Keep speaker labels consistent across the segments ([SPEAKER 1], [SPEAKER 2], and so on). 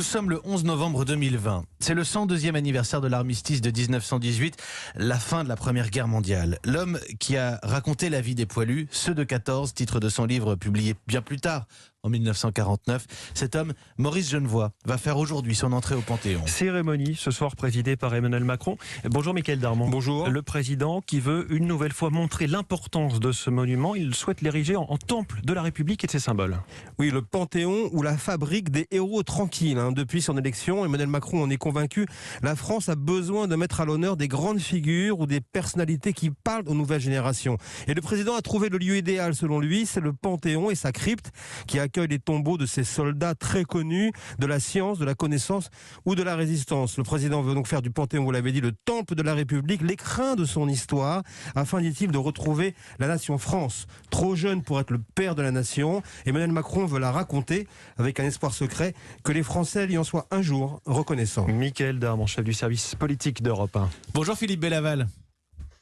[SPEAKER 1] Nous sommes le 11 novembre 2020. C'est le 102e anniversaire de l'armistice de 1918, la fin de la Première Guerre mondiale. L'homme qui a raconté la vie des poilus, ceux de 14, titre de son livre publié bien plus tard, en 1949. Cet homme, Maurice Genevoix, va faire aujourd'hui son entrée au Panthéon.
[SPEAKER 2] Cérémonie ce soir présidée par Emmanuel Macron. Bonjour Mickaël Darmon.
[SPEAKER 3] Bonjour.
[SPEAKER 2] Le président qui veut une nouvelle fois montrer l'importance de ce monument. Il souhaite l'ériger en temple de la République et de ses symboles.
[SPEAKER 3] Oui, le Panthéon ou la fabrique des héros tranquilles. Depuis son élection, Emmanuel Macron en est convaincu. La France a besoin de mettre à l'honneur des grandes figures ou des personnalités qui parlent aux nouvelles générations. Et le président a trouvé le lieu idéal selon lui, c'est le Panthéon et sa crypte qui accueille les tombeaux de ces soldats très connus de la science, de la connaissance ou de la résistance. Le président veut donc faire du Panthéon, vous l'avez dit, le temple de la République, l'écrin de son histoire, afin, dit-il, de retrouver la nation France. Trop jeune pour être le père de la nation, Emmanuel Macron veut la raconter avec un espoir secret que les Français lui en soient un jour reconnaissants.
[SPEAKER 2] Mickaël Darmon, chef du service politique d'Europe 1.
[SPEAKER 1] Bonjour Philippe Bellaval.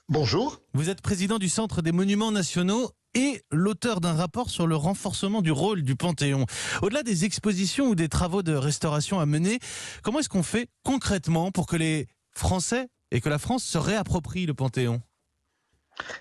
[SPEAKER 4] Bonjour.
[SPEAKER 1] Vous êtes président du Centre des Monuments Nationaux et l'auteur d'un rapport sur le renforcement du rôle du Panthéon. Au-delà des expositions ou des travaux de restauration à mener, comment est-ce qu'on fait concrètement pour que les Français et que la France se réapproprient le Panthéon ?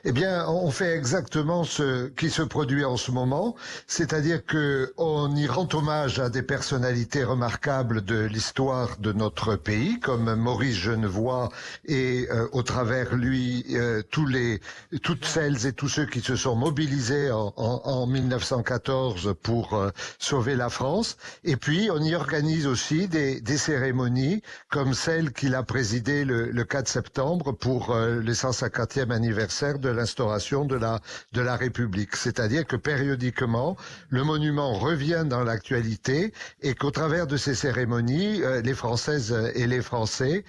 [SPEAKER 4] Eh bien, on fait exactement ce qui se produit en ce moment, c'est-à-dire que on y rend hommage à des personnalités remarquables de l'histoire de notre pays, comme Maurice Genevoix et au travers lui toutes celles et tous ceux qui se sont mobilisés en 1914 pour sauver la France. Et puis, on y organise aussi des cérémonies comme celle qu'il a présidée le 4 septembre pour le 150e anniversaire de l'instauration de la République. C'est-à-dire que périodiquement, le monument revient dans l'actualité et qu'au travers de ces cérémonies, les Françaises et les Français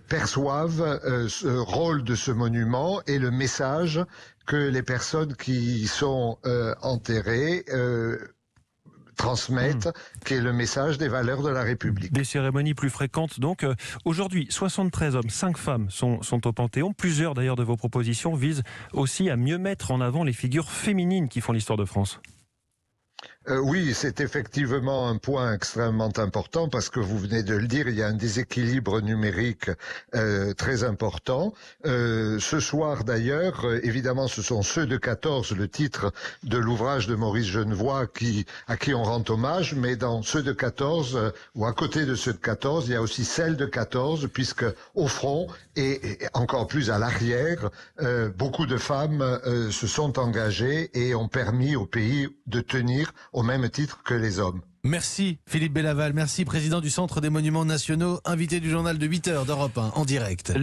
[SPEAKER 4] perçoivent ce rôle de ce monument et le message que les personnes qui y sont enterrées transmettent, qui est le message des valeurs de la République.
[SPEAKER 2] Des cérémonies plus fréquentes donc. Aujourd'hui, 73 hommes, 5 femmes sont au Panthéon. Plusieurs d'ailleurs de vos propositions visent aussi à mieux mettre en avant les figures féminines qui font l'histoire de France.
[SPEAKER 4] Oui, c'est effectivement un point extrêmement important parce que vous venez de le dire, il y a un déséquilibre numérique très important. Ce soir d'ailleurs, évidemment ce sont ceux de 14, le titre de l'ouvrage de Maurice Genevoix à qui on rend hommage, mais dans ceux de 14 ou à côté de ceux de 14, il y a aussi celles de 14 puisque au front et encore plus à l'arrière, beaucoup de femmes se sont engagées et ont permis au pays de tenir au même titre que les hommes.
[SPEAKER 1] Merci Philippe Bellaval, merci président du Centre des Monuments Nationaux, invité du journal de 8h d'Europe 1 en direct.